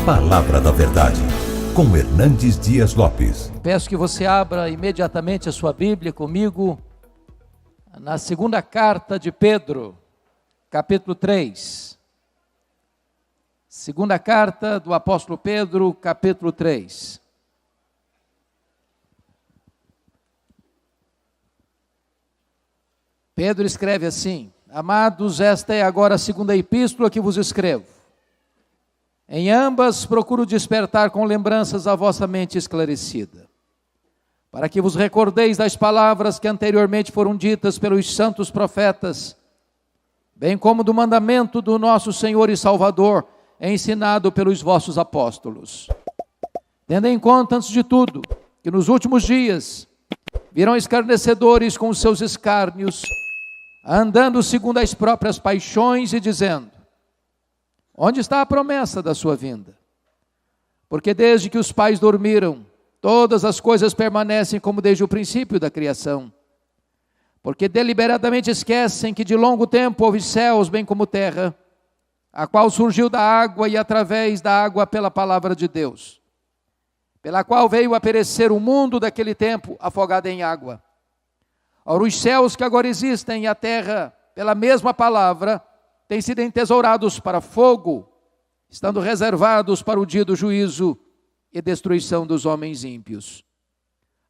Palavra da Verdade, com Hernandes Dias Lopes. Peço que você abra imediatamente a sua Bíblia comigo, na segunda carta de Pedro, capítulo 3. Segunda carta do apóstolo Pedro, capítulo 3. Pedro escreve assim: Amados, esta é agora a segunda epístola que vos escrevo. Em ambas procuro despertar com lembranças a vossa mente esclarecida, para que vos recordeis das palavras que anteriormente foram ditas pelos santos profetas, bem como do mandamento do nosso Senhor e Salvador, ensinado pelos vossos apóstolos. Tendo em conta, antes de tudo, que nos últimos dias virão escarnecedores com os seus escárnios, andando segundo as próprias paixões e dizendo: onde está a promessa da sua vinda? Porque desde que os pais dormiram, todas as coisas permanecem como desde o princípio da criação. Porque deliberadamente esquecem que de longo tempo houve céus bem como terra, a qual surgiu da água e através da água pela palavra de Deus, pela qual veio a perecer o mundo daquele tempo afogado em água. Ora, os céus que agora existem e a terra, pela mesma palavra, têm sido entesourados para fogo, estando reservados para o dia do juízo e destruição dos homens ímpios.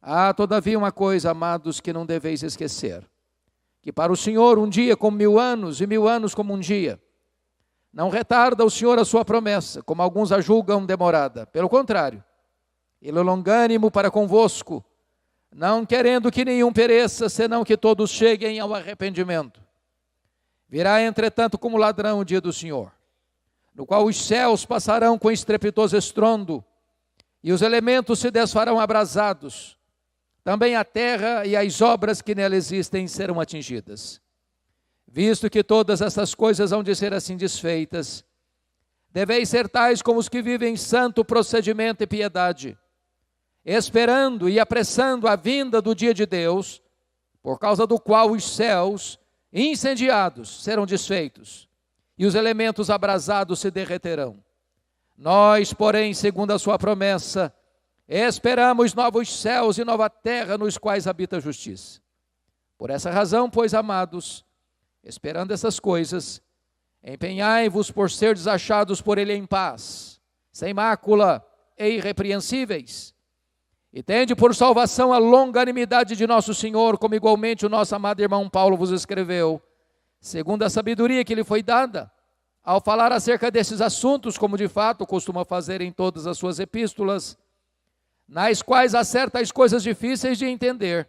Há, todavia, uma coisa, amados, que não deveis esquecer: que para o Senhor um dia como 1000 anos, e 1000 anos como um dia. Não retarda o Senhor a sua promessa, como alguns a julgam demorada. Pelo contrário, Ele é longânimo para convosco, não querendo que nenhum pereça, senão que todos cheguem ao arrependimento. Virá, entretanto, como ladrão o dia do Senhor, no qual os céus passarão com estrepitoso estrondo, e os elementos se desfarão abrasados. Também a terra e as obras que nela existem serão atingidas. Visto que todas essas coisas hão de ser assim desfeitas, deveis ser tais como os que vivem em santo procedimento e piedade, esperando e apressando a vinda do dia de Deus, por causa do qual os céus incendiados serão desfeitos, e os elementos abrasados se derreterão. Nós, porém, segundo a sua promessa, esperamos novos céus e nova terra nos quais habita a justiça. Por essa razão, pois, amados, esperando essas coisas, empenhai-vos por serdes achados por Ele em paz, sem mácula e irrepreensíveis, e tende por salvação a longanimidade de nosso Senhor, como igualmente o nosso amado irmão Paulo vos escreveu, segundo a sabedoria que lhe foi dada, ao falar acerca desses assuntos, como de fato costuma fazer em todas as suas epístolas, nas quais há certas coisas difíceis de entender,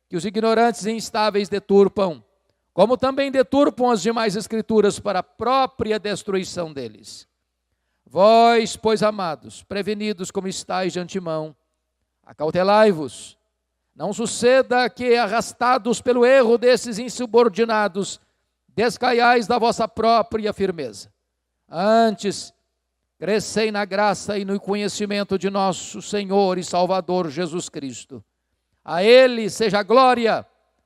que os ignorantes e instáveis deturpam, como também deturpam as demais escrituras para a própria destruição deles. Vós, pois, amados, prevenidos como estáis de antemão, acautelai-vos, não suceda que, arrastados pelo erro desses insubordinados, descaiais da vossa própria firmeza. Antes, crescei na graça e no conhecimento de nosso Senhor e Salvador Jesus Cristo. A Ele seja a glória,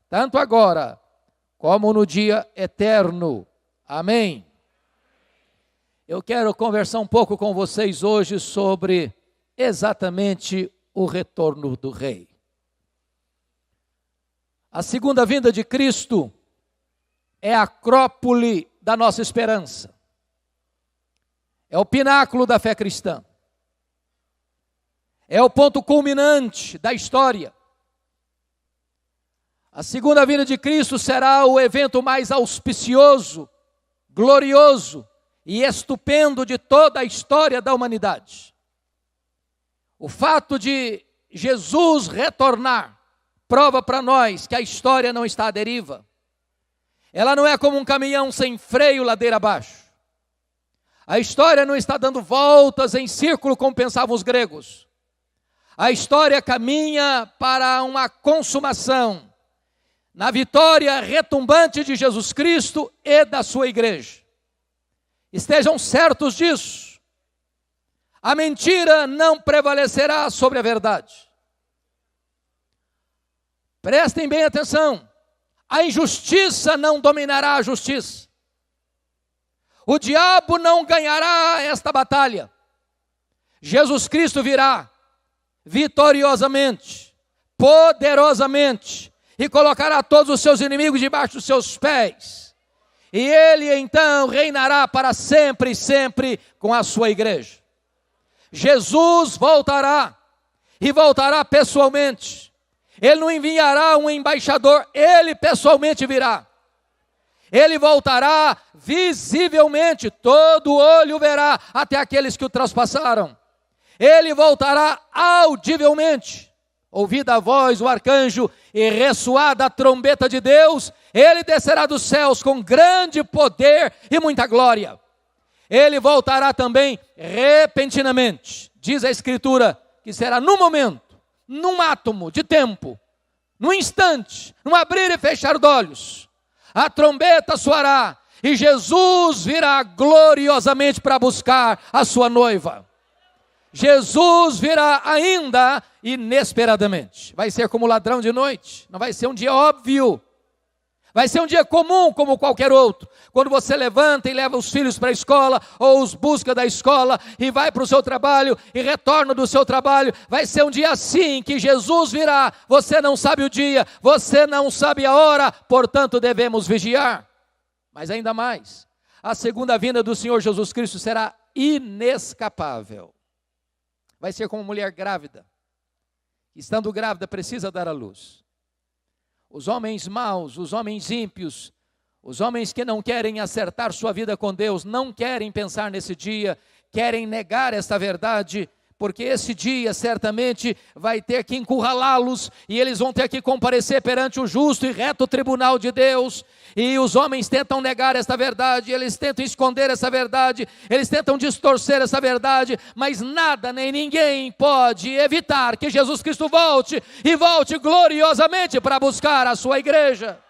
tanto agora como no dia eterno. Amém. Eu quero conversar um pouco com vocês hoje sobre exatamente o retorno do Rei. A segunda vinda de Cristo é a acrópole da nossa esperança. É o pináculo da fé cristã. É o ponto culminante da história. A segunda vinda de Cristo será o evento mais auspicioso, glorioso e estupendo de toda a história da humanidade. O fato de Jesus retornar prova para nós que a história não está à deriva. Ela não é como um caminhão sem freio ladeira abaixo. A história não está dando voltas em círculo como pensavam os gregos. A história caminha para uma consumação na vitória retumbante de Jesus Cristo e da sua igreja. Estejam certos disso. A mentira não prevalecerá sobre a verdade. Prestem bem atenção. A injustiça não dominará a justiça. O diabo não ganhará esta batalha. Jesus Cristo virá vitoriosamente, poderosamente, e colocará todos os seus inimigos debaixo dos seus pés. E ele então reinará para sempre e sempre com a sua igreja. Jesus voltará, e voltará pessoalmente. Ele não enviará um embaixador, ele pessoalmente virá. Ele voltará visivelmente, todo olho o verá, até aqueles que o traspassaram. Ele voltará audivelmente, ouvida a voz do arcanjo e ressoada a trombeta de Deus, ele descerá dos céus com grande poder e muita glória. Ele voltará também repentinamente, diz a Escritura, que será num momento, num átomo de tempo, num instante, num abrir e fechar de olhos. A trombeta soará e Jesus virá gloriosamente para buscar a sua noiva. Jesus virá ainda inesperadamente. Vai ser como ladrão de noite, não vai ser um dia óbvio. Vai ser um dia comum como qualquer outro. Quando você levanta e leva os filhos para a escola, ou os busca da escola, e vai para o seu trabalho, e retorna do seu trabalho, vai ser um dia assim, que Jesus virá. Você não sabe o dia, você não sabe a hora, portanto devemos vigiar. Mas ainda mais, a segunda vinda do Senhor Jesus Cristo será inescapável. Vai ser como mulher grávida. Estando grávida, precisa dar à luz. Os homens maus, os homens ímpios, os homens que não querem acertar sua vida com Deus, não querem pensar nesse dia, querem negar esta verdade, porque esse dia certamente vai ter que encurralá-los, e eles vão ter que comparecer perante o justo e reto tribunal de Deus, e os homens tentam negar esta verdade, eles tentam esconder essa verdade, eles tentam distorcer essa verdade, mas nada nem ninguém pode evitar que Jesus Cristo volte, e volte gloriosamente para buscar a sua igreja.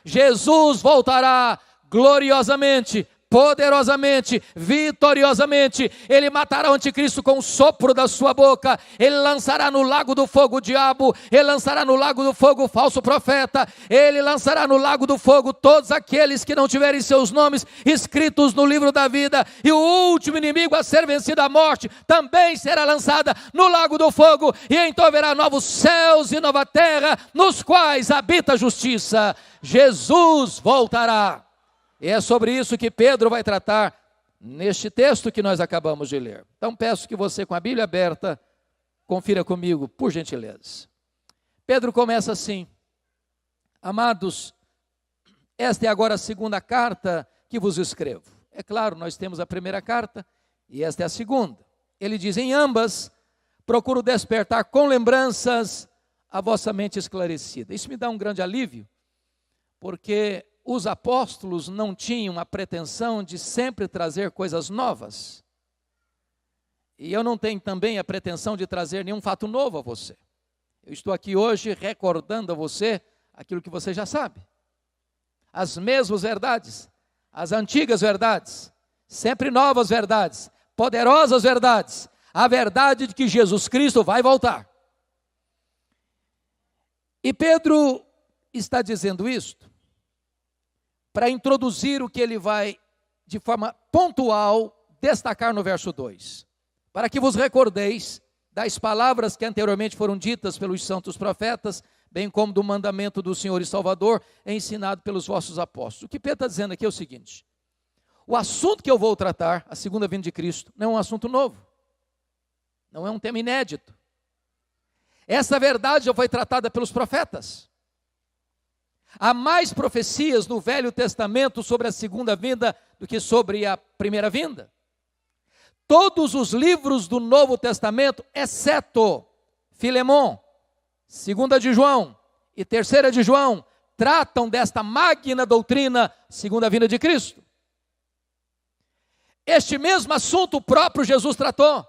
Jesus voltará gloriosamente, poderosamente, vitoriosamente. Ele matará o anticristo com o sopro da sua boca. Ele lançará no lago do fogo o diabo. Ele lançará no lago do fogo o falso profeta. Ele lançará no lago do fogo todos aqueles que não tiverem seus nomes escritos no livro da vida. E o último inimigo a ser vencido, a morte, também será lançada no lago do fogo. E então haverá novos céus e nova terra, nos quais habita a justiça. Jesus voltará. E é sobre isso que Pedro vai tratar neste texto que nós acabamos de ler. Então peço que você, com a Bíblia aberta, confira comigo, por gentileza. Pedro começa assim: amados, esta é agora a segunda carta que vos escrevo. É claro, nós temos a primeira carta e esta é a segunda. Ele diz: em ambas, procuro despertar com lembranças a vossa mente esclarecida. Isso me dá um grande alívio, porque os apóstolos não tinham a pretensão de sempre trazer coisas novas. E eu não tenho também a pretensão de trazer nenhum fato novo a você. Eu estou aqui hoje recordando a você aquilo que você já sabe. As mesmas verdades, as antigas verdades, sempre novas verdades, poderosas verdades. A verdade de que Jesus Cristo vai voltar. E Pedro está dizendo isto para introduzir o que ele vai, de forma pontual, destacar no verso 2. Para que vos recordeis das palavras que anteriormente foram ditas pelos santos profetas, bem como do mandamento do Senhor e Salvador, ensinado pelos vossos apóstolos. O que Pedro está dizendo aqui é o seguinte: o assunto que eu vou tratar, a segunda vinda de Cristo, não é um assunto novo. Não é um tema inédito. Essa verdade já foi tratada pelos profetas. Há mais profecias no Velho Testamento sobre a segunda vinda do que sobre a primeira vinda. Todos os livros do Novo Testamento, exceto Filemon, 2 de João e 3 de João, tratam desta magna doutrina, segunda vinda de Cristo. Este mesmo assunto o próprio Jesus tratou.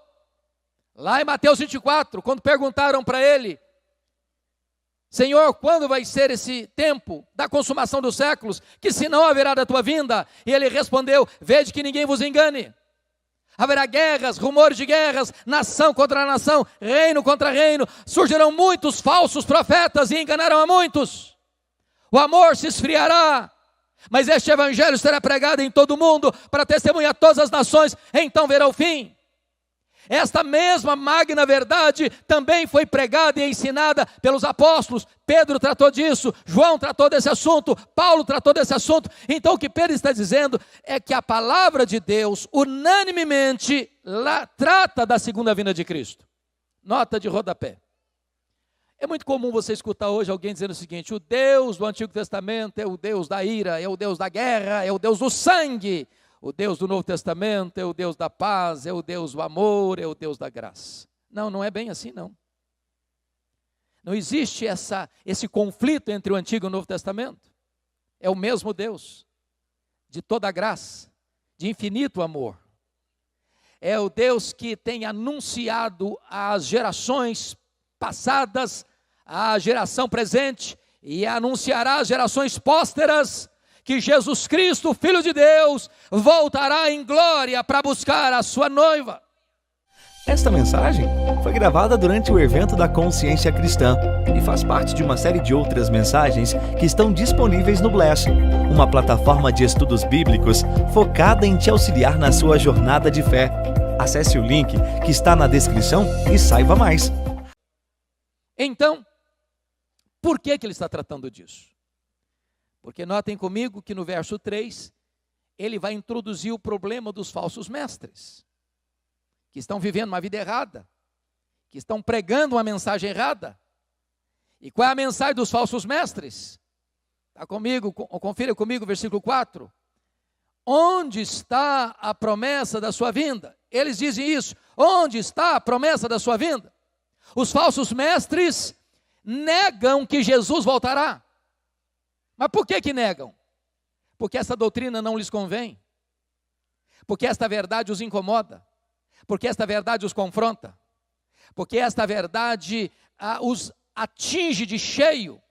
Lá em Mateus 24, quando perguntaram para ele: Senhor, quando vai ser esse tempo da consumação dos séculos, que se não haverá da tua vinda? E ele respondeu: vede que ninguém vos engane. Haverá guerras, rumores de guerras, nação contra nação, reino contra reino. Surgirão muitos falsos profetas e enganarão a muitos. O amor se esfriará, mas este evangelho será pregado em todo o mundo para testemunhar a todas as nações, então verá o fim. Esta mesma magna verdade também foi pregada e ensinada pelos apóstolos. Pedro tratou disso, João tratou desse assunto, Paulo tratou desse assunto. Então o que Pedro está dizendo é que a palavra de Deus unanimemente trata da segunda vinda de Cristo. Nota de rodapé. É muito comum você escutar hoje alguém dizendo o seguinte: o Deus do Antigo Testamento é o Deus da ira, é o Deus da guerra, é o Deus do sangue. O Deus do Novo Testamento é o Deus da paz, é o Deus do amor, é o Deus da graça. Não, não é bem assim não. Não existe esse conflito entre o Antigo e o Novo Testamento. É o mesmo Deus, de toda graça, de infinito amor. É o Deus que tem anunciado às gerações passadas, à geração presente, e anunciará às gerações pósteras, que Jesus Cristo, Filho de Deus, voltará em glória para buscar a sua noiva. Esta mensagem foi gravada durante o evento da Consciência Cristã e faz parte de uma série de outras mensagens que estão disponíveis no Bless, uma plataforma de estudos bíblicos focada em te auxiliar na sua jornada de fé. Acesse o link que está na descrição e saiba mais. Então, por que ele está tratando disso? Porque notem comigo que no verso 3, ele vai introduzir o problema dos falsos mestres, que estão vivendo uma vida errada, que estão pregando uma mensagem errada. E qual é a mensagem dos falsos mestres? Está comigo? Confira comigo o versículo 4. Onde está a promessa da sua vinda? Eles dizem isso. Onde está a promessa da sua vinda? Os falsos mestres negam que Jesus voltará. Mas por que negam? Porque essa doutrina não lhes convém. Porque esta verdade os incomoda. Porque esta verdade os confronta. Porque esta verdade os atinge de cheio.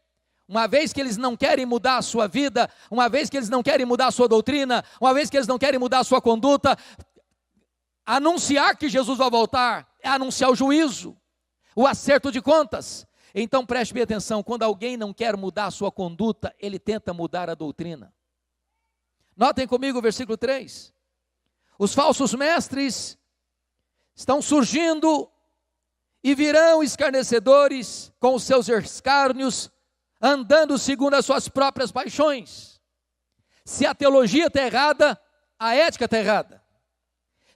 Uma vez que eles não querem mudar a sua vida, uma vez que eles não querem mudar a sua doutrina, uma vez que eles não querem mudar a sua conduta, anunciar que Jesus vai voltar é anunciar o juízo, o acerto de contas. Então preste bem atenção, quando alguém não quer mudar a sua conduta, ele tenta mudar a doutrina. Notem comigo o versículo 3. Os falsos mestres estão surgindo e virão escarnecedores com os seus escárnios, andando segundo as suas próprias paixões. Se a teologia está errada, a ética está errada.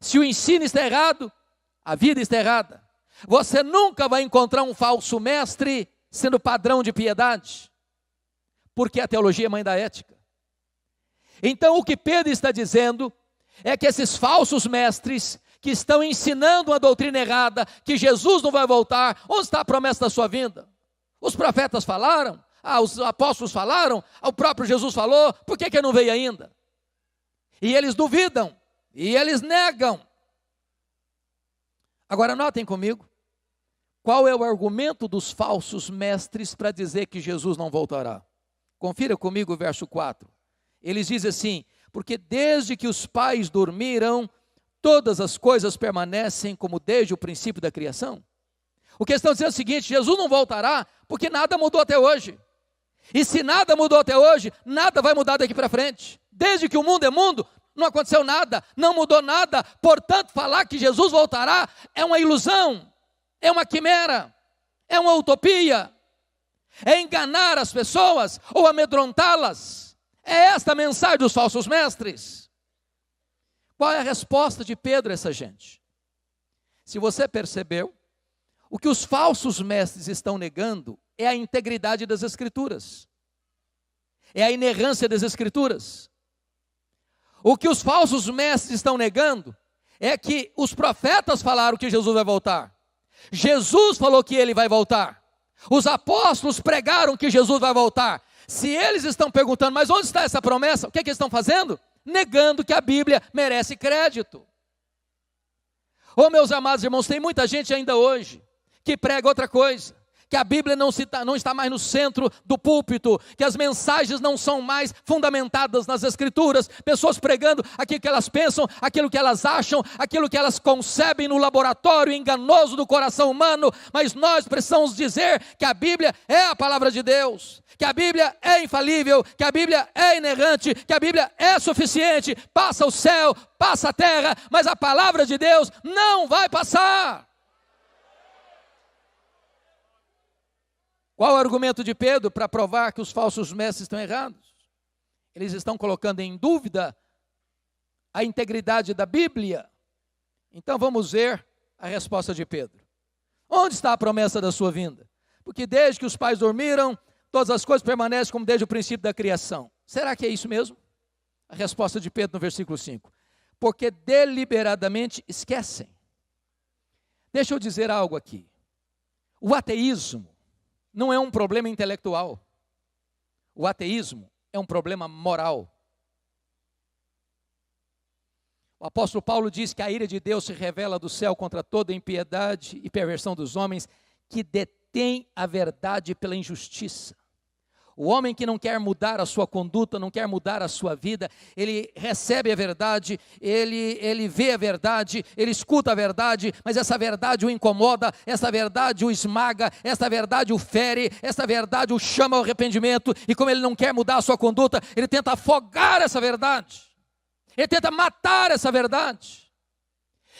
Se o ensino está errado, a vida está errada. Você nunca vai encontrar um falso mestre sendo padrão de piedade, porque a teologia é mãe da ética. Então o que Pedro está dizendo é que esses falsos mestres que estão ensinando uma doutrina errada, que Jesus não vai voltar, onde está a promessa da sua vinda? Os profetas falaram, os apóstolos falaram, o próprio Jesus falou, por que não veio ainda? E eles duvidam, e eles negam. Agora notem comigo, qual é o argumento dos falsos mestres para dizer que Jesus não voltará? Confira comigo o verso 4. Eles dizem assim: porque desde que os pais dormiram, todas as coisas permanecem como desde o princípio da criação. O que estão dizendo é o seguinte: Jesus não voltará porque nada mudou até hoje. E se nada mudou até hoje, nada vai mudar daqui para frente. Desde que o mundo é mundo, não aconteceu nada, não mudou nada. Portanto, falar que Jesus voltará é uma ilusão, é uma quimera, é uma utopia, é enganar as pessoas ou amedrontá-las. É esta a mensagem dos falsos mestres. Qual é a resposta de Pedro a essa gente? Se você percebeu, o que os falsos mestres estão negando é a integridade das Escrituras, é a inerrância das Escrituras. O que os falsos mestres estão negando é que os profetas falaram que Jesus vai voltar. Jesus falou que ele vai voltar. Os apóstolos pregaram que Jesus vai voltar. Se eles estão perguntando, mas onde está essa promessa? O que eles estão fazendo? Negando que a Bíblia merece crédito. Oh, meus amados irmãos, tem muita gente ainda hoje que prega outra coisa, que a Bíblia não está mais no centro do púlpito, que as mensagens não são mais fundamentadas nas Escrituras, pessoas pregando aquilo que elas pensam, aquilo que elas acham, aquilo que elas concebem no laboratório enganoso do coração humano, mas nós precisamos dizer que a Bíblia é a palavra de Deus, que a Bíblia é infalível, que a Bíblia é inerrante, que a Bíblia é suficiente, passa o céu, passa a terra, mas a palavra de Deus não vai passar. Qual o argumento de Pedro para provar que os falsos mestres estão errados? Eles estão colocando em dúvida a integridade da Bíblia. Então vamos ver a resposta de Pedro. Onde está a promessa da sua vinda? Porque desde que os pais dormiram, todas as coisas permanecem como desde o princípio da criação. Será que é isso mesmo? A resposta de Pedro no versículo 5. Porque deliberadamente esquecem. Deixa eu dizer algo aqui. O ateísmo não é um problema intelectual. O ateísmo é um problema moral. O apóstolo Paulo diz que a ira de Deus se revela do céu contra toda impiedade e perversão dos homens que detêm a verdade pela injustiça. O homem que não quer mudar a sua conduta, não quer mudar a sua vida, ele recebe a verdade, ele vê a verdade, ele escuta a verdade, mas essa verdade o incomoda, essa verdade o esmaga, essa verdade o fere, essa verdade o chama ao arrependimento, e como ele não quer mudar a sua conduta, ele tenta afogar essa verdade, ele tenta matar essa verdade.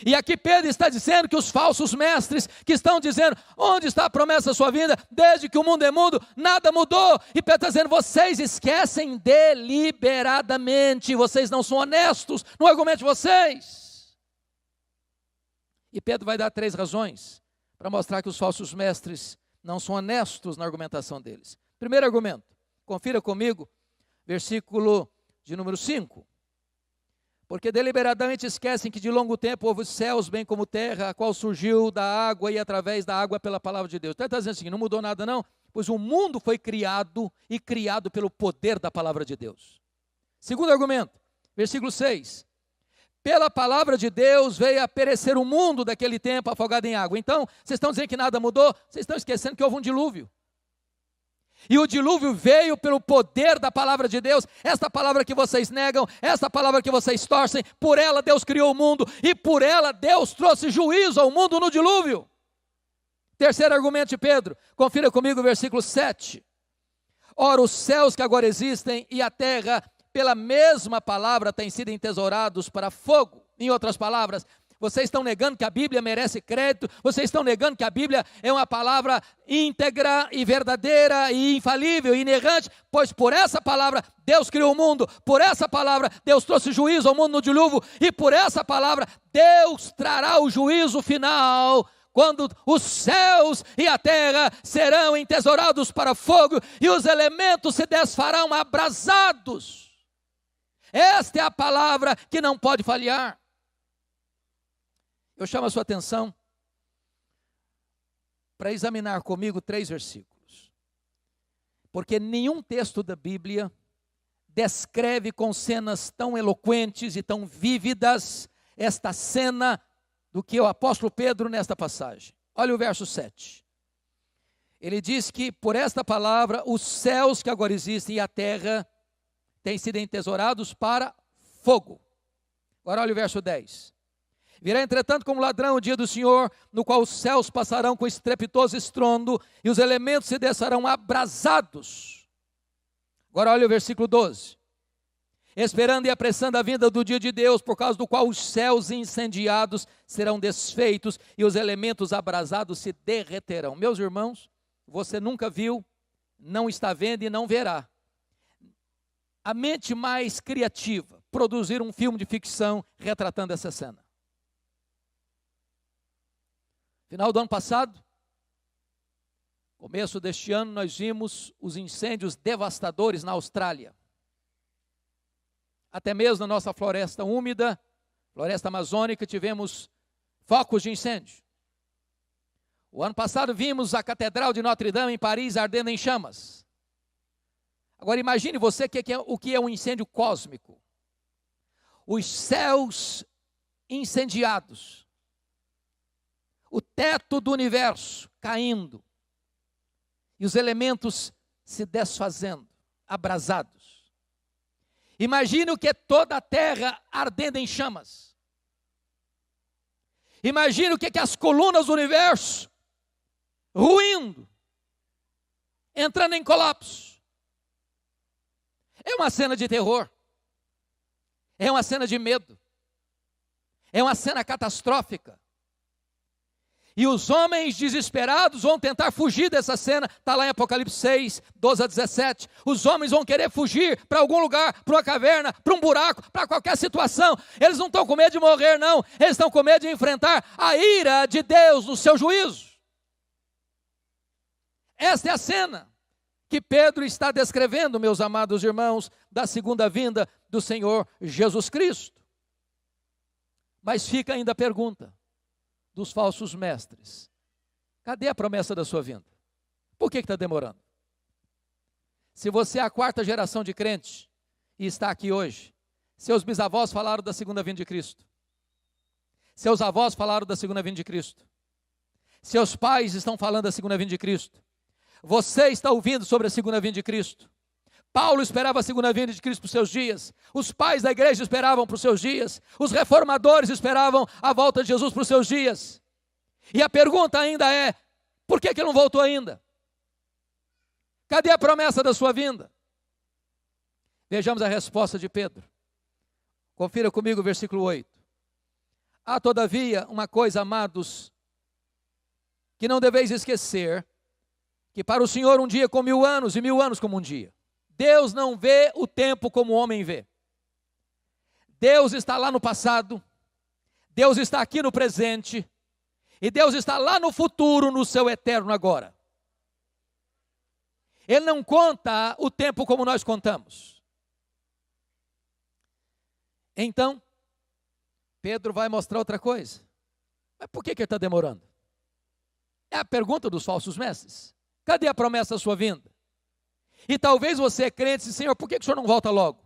E aqui Pedro está dizendo que os falsos mestres que estão dizendo, onde está a promessa da sua vinda? Desde que o mundo é mundo, nada mudou. E Pedro está dizendo, vocês esquecem deliberadamente, vocês não são honestos no argumento de vocês. E Pedro vai dar 3 razões para mostrar que os falsos mestres não são honestos na argumentação deles. Primeiro argumento, confira comigo, versículo de número 5. Porque deliberadamente esquecem que de longo tempo houve céus bem como terra, a qual surgiu da água e através da água pela palavra de Deus. Então ele está dizendo assim, não mudou nada não, pois o mundo foi criado e criado pelo poder da palavra de Deus. Segundo argumento, versículo 6. Pela palavra de Deus veio a perecer o mundo daquele tempo afogado em água. Então, vocês estão dizendo que nada mudou? Vocês estão esquecendo que houve um dilúvio. E o dilúvio veio pelo poder da palavra de Deus, esta palavra que vocês negam, esta palavra que vocês torcem, por ela Deus criou o mundo, e por ela Deus trouxe juízo ao mundo no dilúvio. Terceiro argumento de Pedro, confira comigo o versículo 7. Ora, os céus que agora existem e a terra, pela mesma palavra, têm sido entesourados para fogo. Em outras palavras, vocês estão negando que a Bíblia merece crédito, vocês estão negando que a Bíblia é uma palavra íntegra e verdadeira e infalível e inerrante, pois por essa palavra Deus criou o mundo, por essa palavra Deus trouxe juízo ao mundo no dilúvio, e por essa palavra Deus trará o juízo final, quando os céus e a terra serão entesourados para fogo e os elementos se desfarão abrasados. Esta é a palavra que não pode falhar. Eu chamo a sua atenção para examinar comigo 3 versículos. Porque nenhum texto da Bíblia descreve com cenas tão eloquentes e tão vívidas esta cena do que o apóstolo Pedro nesta passagem. Olha o verso 7. Ele diz que por esta palavra os céus que agora existem e a terra têm sido entesourados para fogo. Agora olha o verso 10. Virá, entretanto, como ladrão o dia do Senhor, no qual os céus passarão com estrepitoso estrondo e os elementos se descerão abrasados. Agora olha o versículo 12. Esperando e apressando a vinda do dia de Deus, por causa do qual os céus incendiados serão desfeitos e os elementos abrasados se derreterão. Meus irmãos, você nunca viu, não está vendo e não verá a mente mais criativa produzir um filme de ficção retratando essa cena. Final do ano passado, começo deste ano, nós vimos os incêndios devastadores na Austrália. Até mesmo na nossa floresta úmida, floresta amazônica, tivemos focos de incêndio. O ano passado vimos a Catedral de Notre Dame em Paris ardendo em chamas. Agora imagine você o que é um incêndio cósmico. Os céus incendiados. O teto do universo caindo. e os elementos se desfazendo, abrasados. Imagine o que é toda a terra ardendo em chamas. Imagine o que é as colunas do universo ruindo, entrando em colapso. É uma cena de terror. É uma cena de medo. É uma cena catastrófica. E os homens desesperados vão tentar fugir dessa cena. Está lá em Apocalipse 6, 12 a 17. Os homens vão querer fugir para algum lugar, para uma caverna, para um buraco, para qualquer situação. Eles não estão com medo de morrer, não. Eles estão com medo de enfrentar a ira de Deus no seu juízo. Esta é a cena que Pedro está descrevendo, meus amados irmãos, da segunda vinda do Senhor Jesus Cristo. Mas fica ainda a pergunta dos falsos mestres: cadê a promessa da sua vinda? Por que está demorando? Se você é a quarta geração de crentes e está aqui hoje, seus bisavós falaram da segunda vinda de Cristo, seus avós falaram da segunda vinda de Cristo, seus pais estão falando da segunda vinda de Cristo, você está ouvindo sobre a segunda vinda de Cristo. Paulo esperava a segunda vinda de Cristo para os seus dias, os pais da igreja esperavam para os seus dias, os reformadores esperavam a volta de Jesus para os seus dias. E a pergunta ainda é: por que ele não voltou ainda? Cadê a promessa da sua vinda? Vejamos a resposta de Pedro. Confira comigo o versículo 8. Há todavia uma coisa, amados, que não deveis esquecer, que para o Senhor um dia é como 1000 anos, e 1000 anos como um dia. Deus não vê o tempo como o homem vê. Deus está lá no passado, Deus está aqui no presente, e Deus está lá no futuro, no seu eterno agora. Ele não conta o tempo como nós contamos. Então, Pedro vai mostrar outra coisa. Mas por que ele está demorando? É a pergunta dos falsos mestres. Cadê a promessa da sua vinda? E talvez você é crente e diz: Senhor, por que o Senhor não volta logo?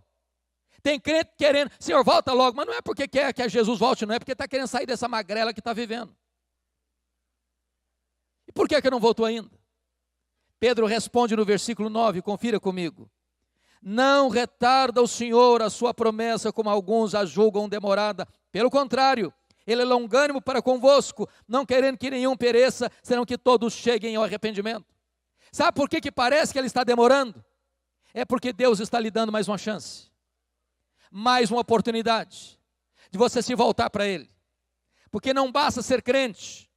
Tem crente querendo: Senhor, volta logo, mas não é porque quer que Jesus volte, não é porque está querendo sair dessa magrela que está vivendo. E por que não voltou ainda? Pedro responde no versículo 9, confira comigo: não retarda o Senhor a sua promessa, como alguns a julgam demorada. Pelo contrário, Ele é longânimo para convosco, não querendo que nenhum pereça, senão que todos cheguem ao arrependimento. Sabe por que parece que Ele está demorando? É porque Deus está lhe dando mais uma chance, mais uma oportunidade de você se voltar para Ele. Porque não basta ser crente,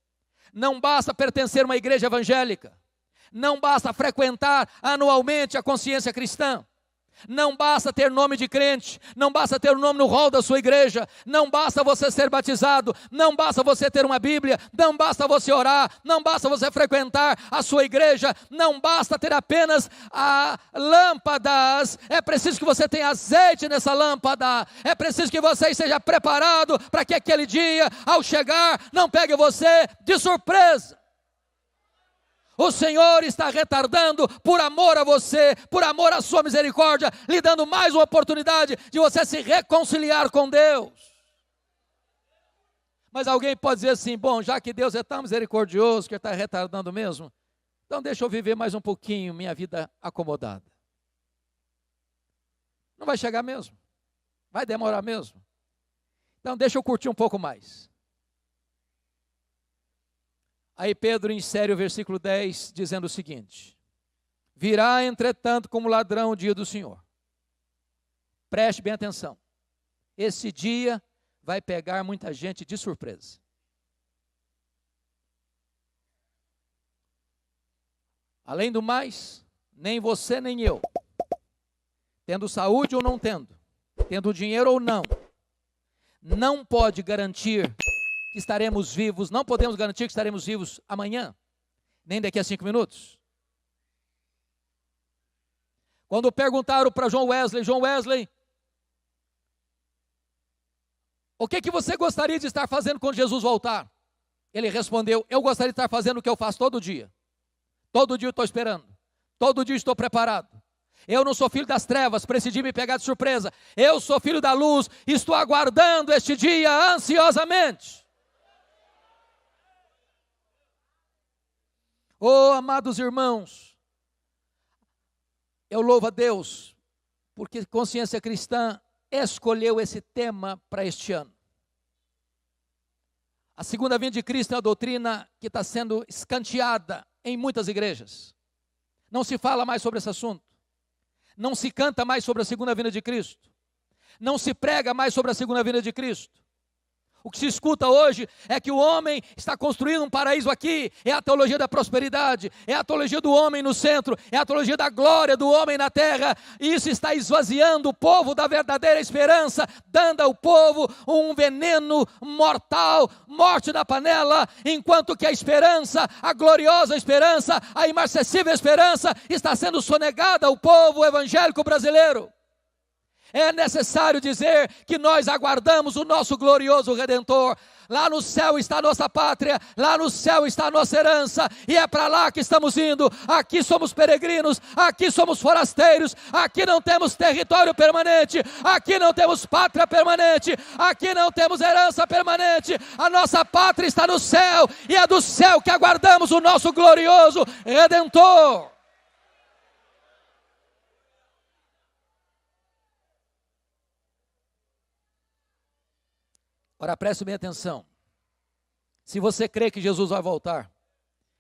não basta pertencer a uma igreja evangélica, não basta frequentar anualmente a consciência cristã, não basta ter nome de crente, não basta ter o nome no rol da sua igreja, não basta você ser batizado, não basta você ter uma Bíblia, não basta você orar, não basta você frequentar a sua igreja, não basta ter apenas lâmpadas, é preciso que você tenha azeite nessa lâmpada, é preciso que você esteja preparado para que aquele dia, ao chegar, não pegue você de surpresa. O Senhor está retardando por amor a você, por amor à sua misericórdia, lhe dando mais uma oportunidade de você se reconciliar com Deus. Mas alguém pode dizer assim: bom, já que Deus é tão misericordioso que está retardando mesmo, então deixa eu viver mais um pouquinho minha vida acomodada. Não vai chegar mesmo, vai demorar mesmo. Então deixa eu curtir um pouco mais. Aí Pedro insere o versículo 10, dizendo o seguinte: virá entretanto como ladrão o dia do Senhor. Preste bem atenção. Esse dia vai pegar muita gente de surpresa. Além do mais, nem você nem eu, tendo saúde ou não tendo, tendo dinheiro ou não pode garantir que estaremos vivos, não podemos garantir que estaremos vivos amanhã, nem daqui a 5 minutos. Quando perguntaram para John Wesley, o que você gostaria de estar fazendo quando Jesus voltar? Ele respondeu: eu gostaria de estar fazendo o que eu faço todo dia. Todo dia eu estou esperando, todo dia estou preparado. Eu não sou filho das trevas para esse dia me pegar de surpresa. Eu sou filho da luz, estou aguardando este dia ansiosamente. Oh, amados irmãos, Eu louvo a Deus, porque Consciência Cristã escolheu esse tema para este ano. A segunda vinda de Cristo é uma doutrina que está sendo escanteada em muitas igrejas. Não se fala mais sobre esse assunto. Não se canta mais sobre a segunda vinda de Cristo. Não se prega mais sobre a segunda vinda de Cristo. O que se escuta hoje é que o homem está construindo um paraíso aqui. É a teologia da prosperidade, é a teologia do homem no centro, é a teologia da glória do homem na terra. E isso está esvaziando o povo da verdadeira esperança, dando ao povo um veneno mortal, morte na panela, enquanto que a esperança, a gloriosa esperança, a imarcessível esperança está sendo sonegada ao povo evangélico brasileiro. É necessário dizer que nós aguardamos o nosso glorioso Redentor. Lá no céu está a nossa pátria, lá no céu está a nossa herança, e é para lá que estamos indo. Aqui somos peregrinos, aqui somos forasteiros, aqui não temos território permanente, aqui não temos pátria permanente, aqui não temos herança permanente. A nossa pátria está no céu, e é do céu que aguardamos o nosso glorioso Redentor. Ora, preste bem atenção. Se você crê que Jesus vai voltar,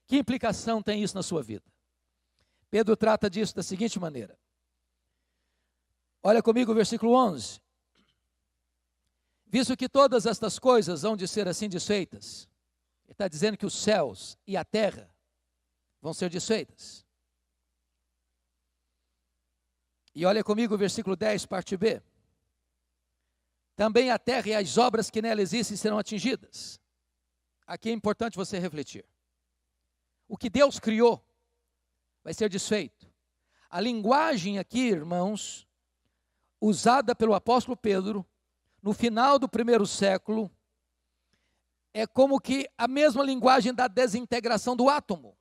que implicação tem isso na sua vida? Pedro trata disso da seguinte maneira. Olha comigo o versículo 11. Visto que todas estas coisas hão de ser assim desfeitas, ele está dizendo que os céus e a terra vão ser desfeitas. E olha comigo o versículo 10, parte B. Também a terra e as obras que nela existem serão atingidas. Aqui é importante você refletir. O que Deus criou vai ser desfeito. A linguagem aqui, irmãos, usada pelo apóstolo Pedro, no final do primeiro século, é como que a mesma linguagem da desintegração do átomo.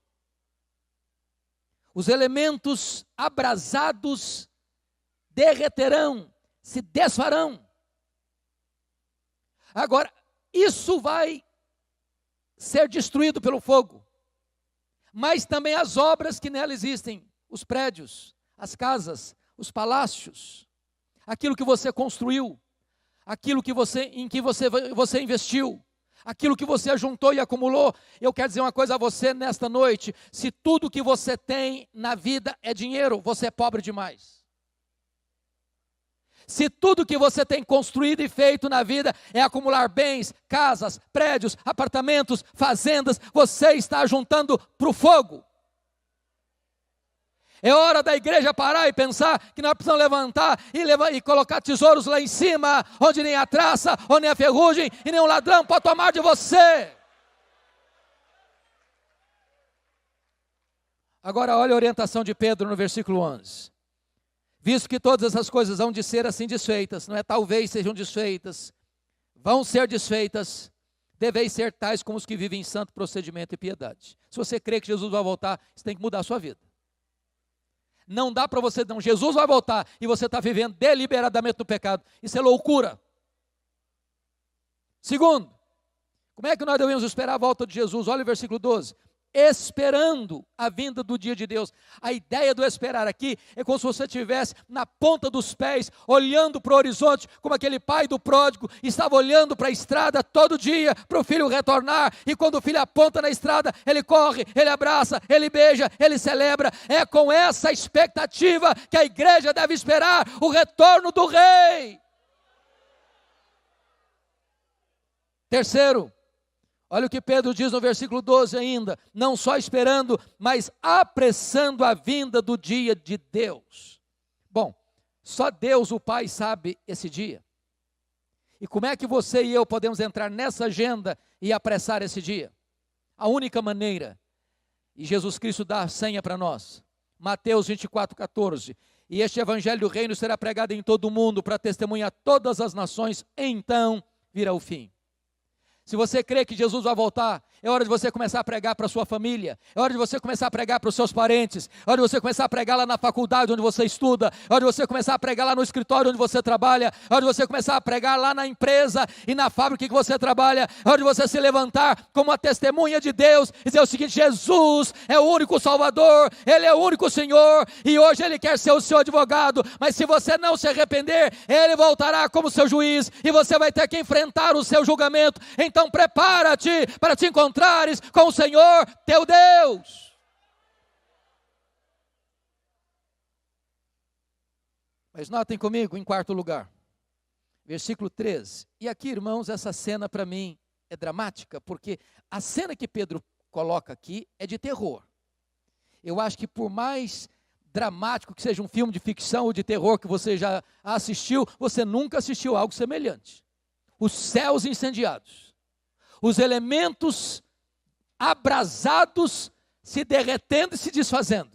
Os elementos abrasados derreterão, se desfarão. Agora, isso vai ser destruído pelo fogo, mas também as obras que nela existem, os prédios, as casas, os palácios, aquilo que você construiu, aquilo em que você investiu, aquilo que você ajuntou e acumulou. Eu quero dizer uma coisa a você nesta noite: se tudo que você tem na vida é dinheiro, você é pobre demais. Se tudo que você tem construído e feito na vida é acumular bens, casas, prédios, apartamentos, fazendas, você está juntando para o fogo. É hora da igreja parar e pensar que nós precisamos levantar e colocar tesouros lá em cima, onde nem a traça, onde nem a ferrugem e nem o ladrão pode tomar de você. Agora olha a orientação de Pedro no versículo 11. Visto que todas essas coisas hão de ser assim desfeitas, não é talvez sejam desfeitas, vão ser desfeitas, deveis ser tais como os que vivem em santo procedimento e piedade. Se você crê que Jesus vai voltar, você tem que mudar a sua vida. Não dá para você, não, Jesus vai voltar e você está vivendo deliberadamente no pecado. Isso é loucura. Segundo, como é que nós devemos esperar a volta de Jesus? Olha o versículo 12. Esperando a vinda do dia de Deus. A ideia do esperar aqui é como se você estivesse na ponta dos pés, olhando para o horizonte, como aquele pai do pródigo estava olhando para a estrada todo dia, para o filho retornar, e quando o filho aponta na estrada, ele corre, ele abraça, ele beija, ele celebra. É com essa expectativa que a igreja deve esperar o retorno do rei. Terceiro, olha o que Pedro diz no versículo 12 ainda, não só esperando, mas apressando a vinda do dia de Deus. Bom, só Deus o Pai sabe esse dia. E como é que você e eu podemos entrar nessa agenda e apressar esse dia? A única maneira, e Jesus Cristo dá a senha para nós, Mateus 24:14, e este evangelho do reino será pregado em todo o mundo para testemunhar todas as nações, então virá o fim. Se você crê que Jesus vai voltar, é hora de você começar a pregar para a sua família, é hora de você começar a pregar para os seus parentes, é hora de você começar a pregar lá na faculdade onde você estuda, é hora de você começar a pregar lá no escritório onde você trabalha, é hora de você começar a pregar lá na empresa e na fábrica que você trabalha, é hora de você se levantar como uma testemunha de Deus e dizer o seguinte: Jesus é o único Salvador, Ele é o único Senhor, e hoje Ele quer ser o seu advogado, mas se você não se arrepender, Ele voltará como seu juiz, e você vai ter que enfrentar o seu julgamento. Então prepara-te para te encontrares com o Senhor teu Deus. Mas notem comigo, em quarto lugar, versículo 13. E aqui, irmãos, essa cena para mim é dramática, porque a cena que Pedro coloca aqui é de terror. Eu acho que por mais dramático que seja um filme de ficção ou de terror que você já assistiu, você nunca assistiu algo semelhante. Os céus incendiados, os elementos abrasados se derretendo e se desfazendo,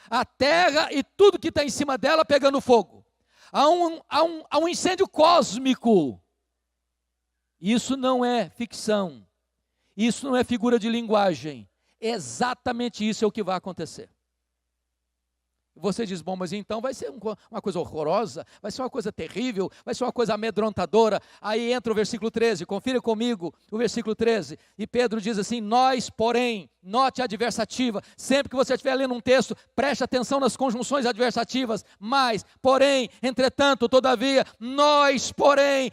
a terra e tudo que está em cima dela pegando fogo, há um incêndio cósmico. Isso não é ficção, isso não é figura de linguagem, exatamente isso é o que vai acontecer. Você diz: bom, mas então vai ser uma coisa horrorosa, vai ser uma coisa terrível, vai ser uma coisa amedrontadora. Aí entra o versículo 13, confira comigo o versículo 13, e Pedro diz assim: nós, porém, note a adversativa, sempre que você estiver lendo um texto, preste atenção nas conjunções adversativas, mas, porém, entretanto, todavia, nós, porém,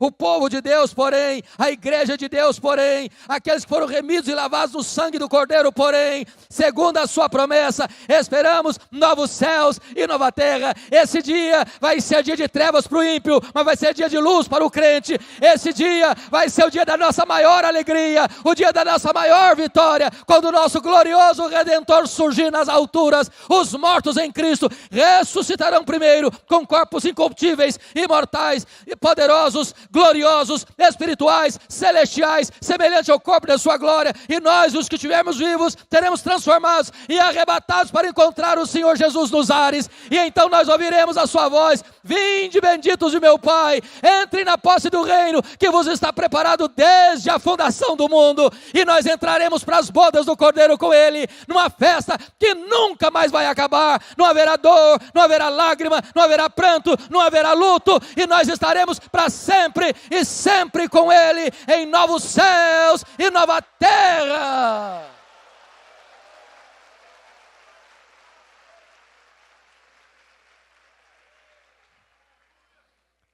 o povo de Deus, porém, a igreja de Deus, porém, aqueles que foram remidos e lavados no sangue do Cordeiro, porém, segundo a sua promessa, esperamos novos céus e nova terra. Esse dia vai ser dia de trevas para o ímpio, mas vai ser dia de luz para o crente. Esse dia vai ser o dia da nossa maior alegria, o dia da nossa maior vitória, quando o nosso glorioso Redentor surgir nas alturas. Os mortos em Cristo ressuscitarão primeiro, com corpos incorruptíveis, imortais, e poderosos, gloriosos, espirituais, celestiais, semelhante ao corpo da sua glória, e nós, os que estivermos vivos, seremos transformados e arrebatados para encontrar o Senhor Jesus nos ares, e então nós ouviremos a sua voz: vinde benditos de meu Pai, entrem na posse do reino que vos está preparado desde a fundação do mundo, e nós entraremos para as bodas do Cordeiro com Ele, numa festa que nunca mais vai acabar. Não haverá dor, não haverá lágrima, não haverá pranto, não haverá luto, e nós estaremos para sempre e sempre com Ele, em novos céus e nova terra.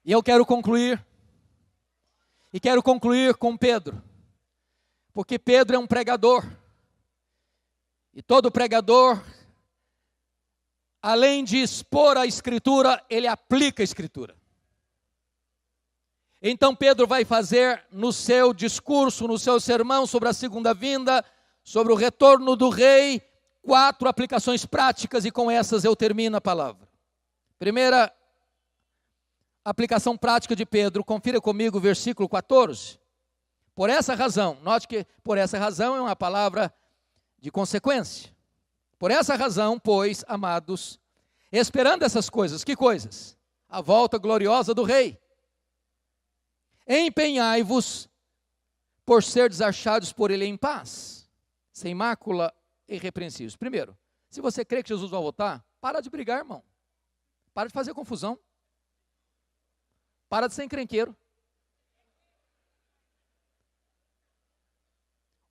E eu quero concluir com Pedro, porque Pedro é um pregador, e todo pregador, além de expor a Escritura, ele aplica a Escritura. Então Pedro vai fazer no seu discurso, no seu sermão sobre a segunda vinda, sobre o retorno do rei, 4 aplicações práticas, e com essas eu termino a palavra. Primeira aplicação prática de Pedro, confira comigo o versículo 14. Por essa razão, note que por essa razão é uma palavra de consequência. Por essa razão, pois, amados, esperando essas coisas, que coisas? A volta gloriosa do rei. Empenhai-vos por serdes achados por ele em paz, sem mácula e irrepreensíveis. Primeiro, se você crê que Jesus vai voltar, para de brigar, irmão. Para de fazer confusão. Para de ser encrenqueiro.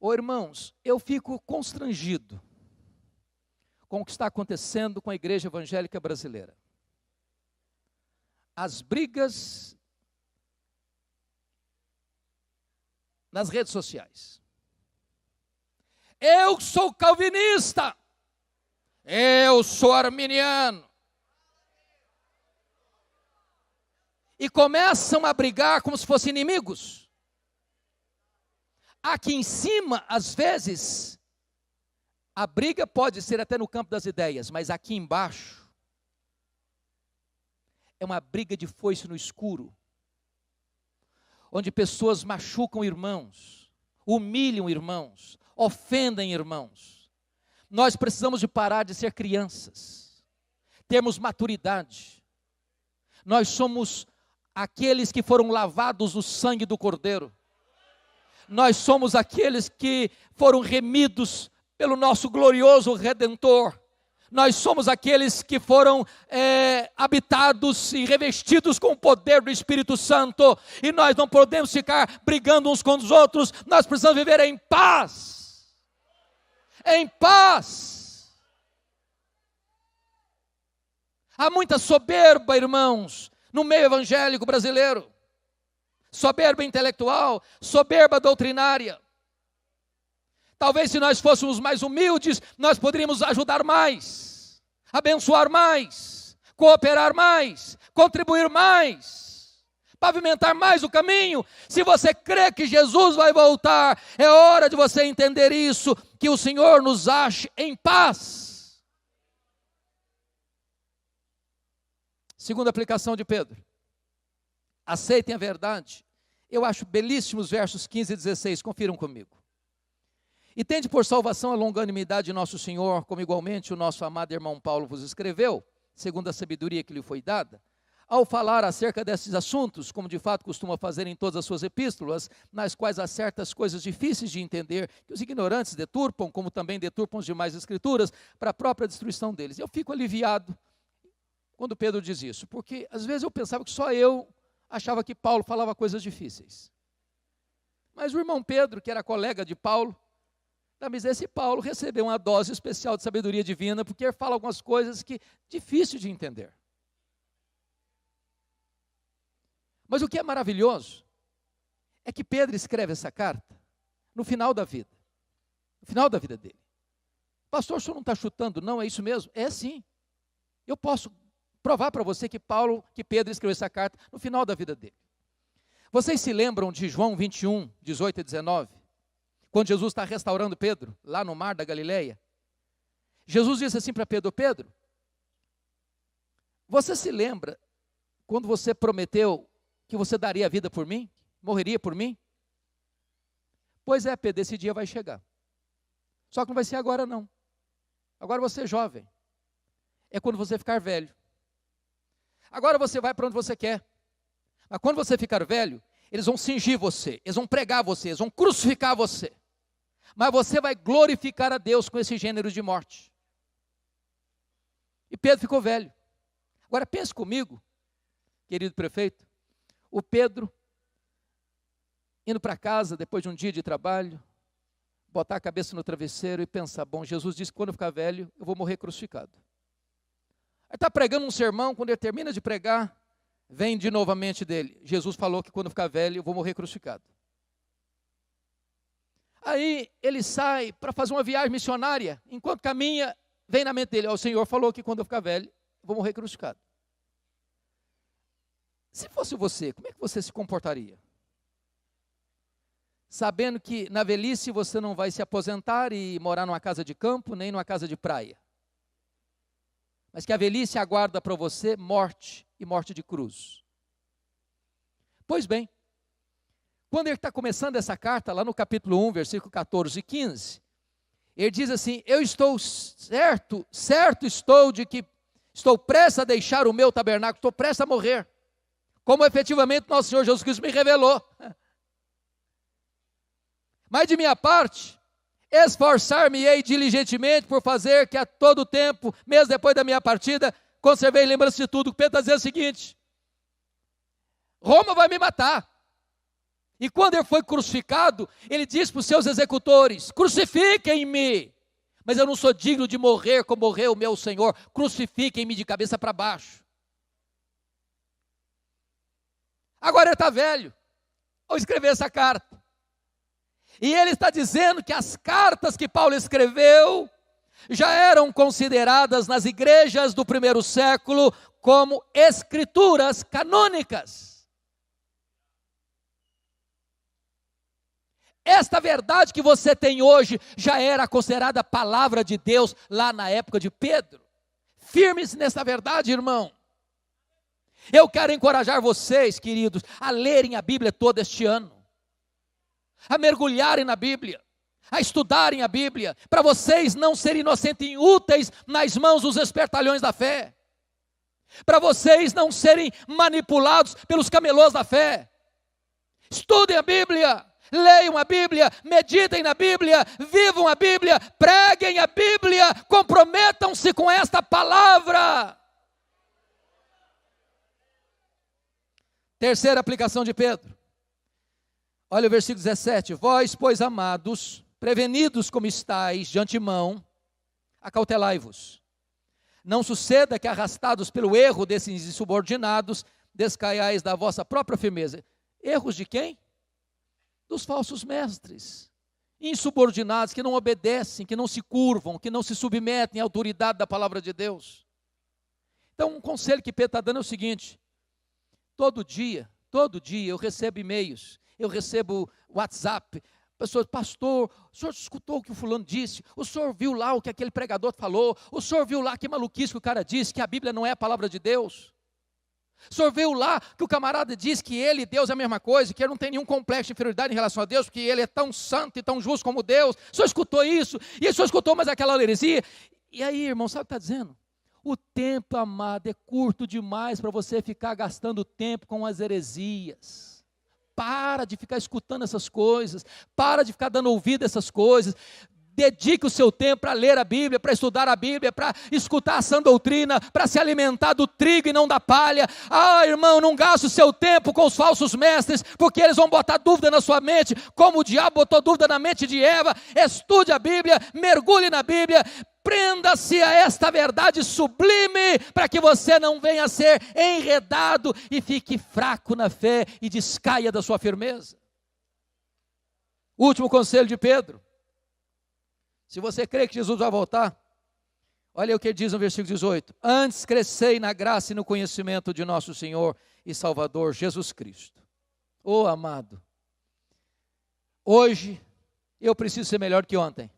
Ô irmãos, eu fico constrangido com o que está acontecendo com a igreja evangélica brasileira. As brigas nas redes sociais. Eu sou calvinista. Eu sou arminiano. E começam a brigar como se fossem inimigos. Aqui em cima, às vezes, a briga pode ser até no campo das ideias, mas aqui embaixo, é uma briga de foice no escuro, onde pessoas machucam irmãos, humilham irmãos, ofendem irmãos. Nós precisamos de parar de ser crianças, termos maturidade. Nós somos aqueles que foram lavados no sangue do Cordeiro. Nós somos aqueles que foram remidos pelo nosso glorioso Redentor. Nós somos aqueles que foram habitados e revestidos com o poder do Espírito Santo. E nós não podemos ficar brigando uns com os outros. Nós precisamos viver em paz. Em paz. Há muita soberba, irmãos, no meio evangélico brasileiro. Soberba intelectual, soberba doutrinária. Talvez se nós fôssemos mais humildes, nós poderíamos ajudar mais, abençoar mais, cooperar mais, contribuir mais, pavimentar mais o caminho. Se você crê que Jesus vai voltar, é hora de você entender isso, que o Senhor nos ache em paz. Segunda aplicação de Pedro. Aceitem a verdade. Eu acho belíssimos versos 15 e 16, confiram comigo. E tende por salvação a longanimidade de nosso Senhor, como igualmente o nosso amado irmão Paulo vos escreveu, segundo a sabedoria que lhe foi dada, ao falar acerca desses assuntos, como de fato costuma fazer em todas as suas epístolas, nas quais há certas coisas difíceis de entender, que os ignorantes deturpam, como também deturpam as demais escrituras, para a própria destruição deles. Eu fico aliviado quando Pedro diz isso, porque às vezes eu pensava que só eu achava que Paulo falava coisas difíceis. Mas o irmão Pedro, que era colega de Paulo, mas esse Paulo recebeu uma dose especial de sabedoria divina, porque ele fala algumas coisas que difícil de entender. Mas o que é maravilhoso é que Pedro escreve essa carta no final da vida. No final da vida dele. Pastor, o senhor não está chutando, não? É isso mesmo? É sim. Eu posso provar para você que Pedro escreveu essa carta no final da vida dele. Vocês se lembram de João 21, 18 e 19? Quando Jesus está restaurando Pedro, lá no mar da Galileia. Jesus disse assim para Pedro: Pedro, você se lembra quando você prometeu que você daria a vida por mim? Morreria por mim? Pois é, Pedro, esse dia vai chegar. Só que não vai ser agora não. Agora você é jovem. É quando você ficar velho. Agora você vai para onde você quer. Mas quando você ficar velho, eles vão cingir você, eles vão pregar você, eles vão crucificar você. Mas você vai glorificar a Deus com esse gênero de morte. E Pedro ficou velho. Agora pense comigo, querido prefeito, o Pedro indo para casa depois de um dia de trabalho, botar a cabeça no travesseiro e pensar: bom, Jesus disse que quando eu ficar velho, eu vou morrer crucificado. Aí está pregando um sermão, quando ele termina de pregar, vem de novo a mente dele: Jesus falou que quando eu ficar velho, eu vou morrer crucificado. Aí ele sai para fazer uma viagem missionária, enquanto caminha, vem na mente dele: o Senhor falou que quando eu ficar velho, eu vou morrer crucificado. Se fosse você, como é que você se comportaria? Sabendo que na velhice você não vai se aposentar e morar numa casa de campo, nem numa casa de praia. Mas que a velhice aguarda para você morte e morte de cruz. Pois bem, quando ele está começando essa carta, lá no capítulo 1, versículo 14 e 15, ele diz assim: eu estou certo estou de que estou prestes a deixar o meu tabernáculo, estou prestes a morrer, como efetivamente nosso Senhor Jesus Cristo me revelou. Mas de minha parte, esforçar-me-ei diligentemente por fazer que a todo tempo, mesmo depois da minha partida, conservei lembrança de tudo. O Pedro está dizendo o seguinte: Roma vai me matar. E quando ele foi crucificado, ele disse para os seus executores: crucifiquem-me, mas eu não sou digno de morrer como morreu o meu Senhor, crucifiquem-me de cabeça para baixo. Agora ele está velho, ao escrever essa carta. E ele está dizendo que as cartas que Paulo escreveu já eram consideradas nas igrejas do primeiro século como escrituras canônicas. Esta verdade que você tem hoje já era considerada palavra de Deus lá na época de Pedro. Firme-se nessa verdade, irmão. Eu quero encorajar vocês, queridos, a lerem a Bíblia toda este ano, a mergulharem na Bíblia, a estudarem a Bíblia, para vocês não serem inocentes e inúteis nas mãos dos espertalhões da fé. para vocês não serem manipulados pelos camelôs da fé. Estudem a Bíblia, leiam a Bíblia, meditem na Bíblia, vivam a Bíblia, preguem a Bíblia, comprometam-se com esta palavra. Terceira aplicação de Pedro. Olha o versículo 17. Vós, pois, amados, prevenidos como estáis de antemão, acautelai-vos. Não suceda que, arrastados pelo erro desses insubordinados, descaiais da vossa própria firmeza. Erros de quem? Dos falsos mestres. Insubordinados, que não obedecem, que não se curvam, que não se submetem à autoridade da palavra de Deus. Então, um conselho que Pedro está dando é o seguinte: todo dia eu recebo e-mails, eu recebo WhatsApp, pessoas, pastor, o senhor escutou o que o fulano disse? O senhor viu lá o que aquele pregador falou? O senhor viu lá que maluquice que o cara disse, que a Bíblia não é a palavra de Deus? O senhor viu lá que o camarada diz que ele e Deus é a mesma coisa, que ele não tem nenhum complexo de inferioridade em relação a Deus, porque ele é tão santo e tão justo como Deus? O senhor escutou isso? E o senhor escutou mais aquela heresia? E aí, irmão, sabe o que está dizendo? O tempo, amado, é curto demais para você ficar gastando tempo com as heresias. Para de ficar escutando essas coisas, para de ficar dando ouvido a essas coisas. Dedique o seu tempo para ler a Bíblia, para estudar a Bíblia, para escutar a sã doutrina, para se alimentar do trigo e não da palha. Ah, irmão, não gaste o seu tempo com os falsos mestres, porque eles vão botar dúvida na sua mente, como o diabo botou dúvida na mente de Eva. Estude a Bíblia, mergulhe na Bíblia, prenda-se a esta verdade sublime, para que você não venha a ser enredado e fique fraco na fé e descaia da sua firmeza. Último conselho de Pedro. Se você crê que Jesus vai voltar, olha o que ele diz no versículo 18. Antes crescei na graça e no conhecimento de nosso Senhor e Salvador Jesus Cristo. Oh, amado, hoje eu preciso ser melhor que ontem.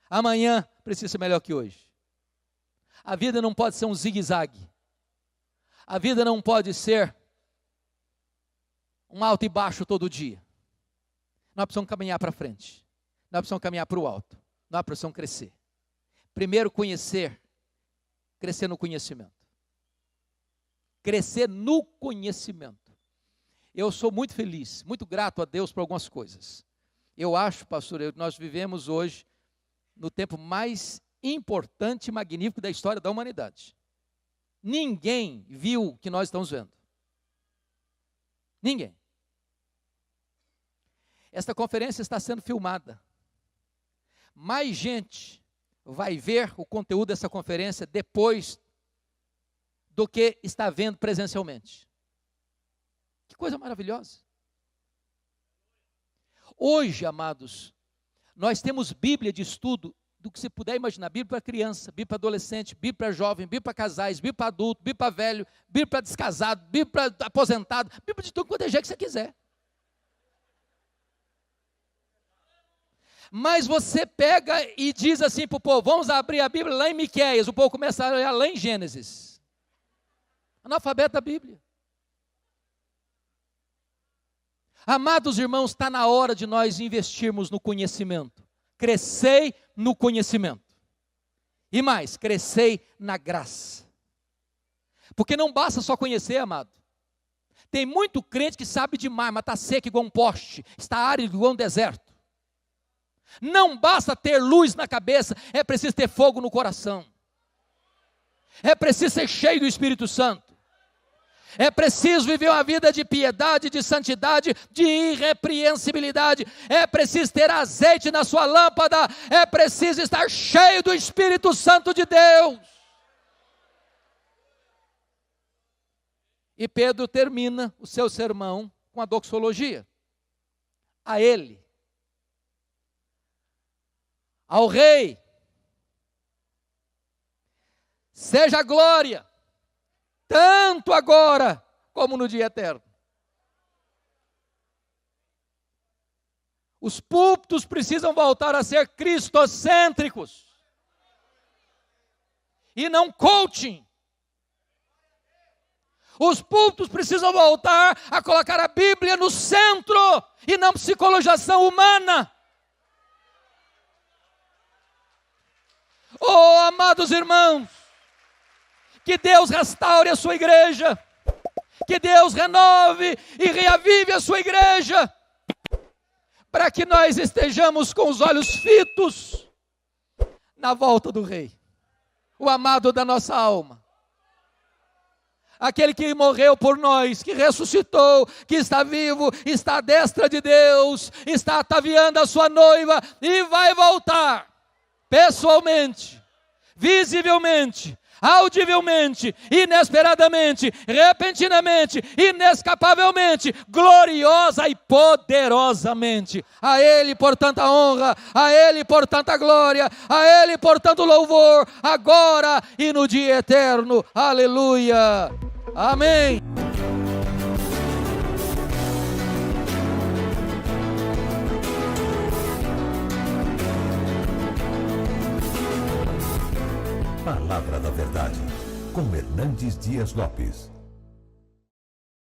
Amanhã precisa ser melhor que hoje. A vida não pode ser um zigue-zague. A vida não pode ser um alto e baixo todo dia. Nós precisamos caminhar para frente. Nós precisamos caminhar para o alto. Nós precisamos crescer. Primeiro conhecer, crescer no conhecimento. Crescer no conhecimento. Eu sou muito feliz, muito grato a Deus por algumas coisas. Eu acho, pastor, nós vivemos hoje no tempo mais importante e magnífico da história da humanidade. Ninguém viu o que nós estamos vendo. Ninguém. Esta conferência está sendo filmada. Mais gente vai ver o conteúdo dessa conferência depois do que está vendo presencialmente. Que coisa maravilhosa. Hoje, amados, nós temos Bíblia de estudo do que você puder imaginar. Bíblia para criança, Bíblia para adolescente, Bíblia para jovem, Bíblia para casais, Bíblia para adulto, Bíblia para velho, Bíblia para descasado, Bíblia para aposentado, Bíblia de tudo quanto é jeito que você quiser. Mas você pega e diz assim para o povo, vamos abrir a Bíblia lá em Miqueias, o povo começa a olhar lá em Gênesis. Analfabeto da Bíblia. Amados irmãos, está na hora de nós investirmos no conhecimento. Crescei no conhecimento. E mais, crescei na graça. Porque não basta só conhecer, amado. Tem muito crente que sabe demais, mas está seco igual um poste, está árido igual um deserto. Não basta ter luz na cabeça, é preciso ter fogo no coração. É preciso ser cheio do Espírito Santo. É preciso viver uma vida de piedade, de santidade, de irrepreensibilidade. É preciso ter azeite na sua lâmpada. É preciso estar cheio do Espírito Santo de Deus. E Pedro termina o seu sermão com a doxologia. A ele, ao Rei, seja a glória, tanto agora como no dia eterno. Os púlpitos precisam voltar a ser cristocêntricos e não coaching. Os púlpitos precisam voltar a colocar a Bíblia no centro e não psicologização humana. Oh, amados irmãos, Que Deus restaure a sua igreja. Que Deus renove e reavive a sua igreja. Para que nós estejamos com os olhos fitos na volta do Rei. O amado da nossa alma. Aquele que morreu por nós, que ressuscitou, que está vivo, está à destra de Deus, está ataviando a sua noiva e vai voltar pessoalmente, visivelmente, audivelmente, inesperadamente, repentinamente, inescapavelmente, gloriosa e poderosamente. A Ele por tanta honra, a Ele por tanta glória, a Ele por tanto louvor, agora e no dia eterno. Aleluia. Amém. Palavra da Verdade, com Hernandes Dias Lopes.